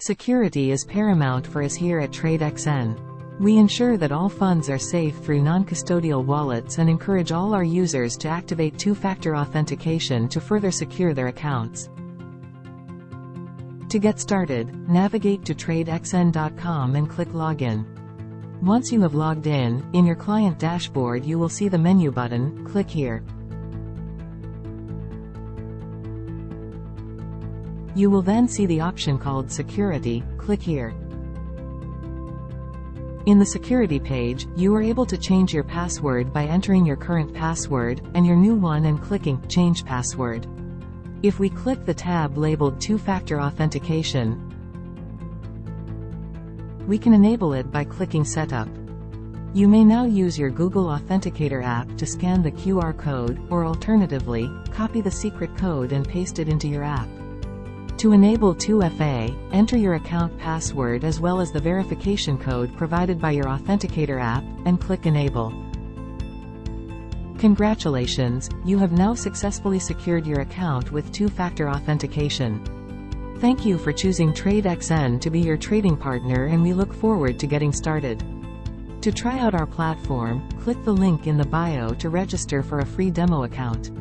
Security is paramount for us here at TradeXN. We ensure that all funds are safe through non-custodial wallets and encourage all our users to activate two-factor authentication to further secure their accounts. To get started, navigate to TradeXN.com and click Login. Once you have logged in your client dashboard you will see the menu button. Click here. You will then see the option called Security. Click here. In the security page, you are able to change your password by entering your current password, and your new one and clicking Change Password. If we click the tab labeled Two-Factor Authentication, we can enable it by clicking Setup. You may now use your Google Authenticator app to scan the QR code, or alternatively, copy the secret code and paste it into your app. To enable 2FA, enter your account password as well as the verification code provided by your Authenticator app, and click Enable. Congratulations, you have now successfully secured your account with two-factor authentication. Thank you for choosing TradeXN to be your trading partner, and we look forward to getting started. To try out our platform, click the link in the bio to register for a free demo account.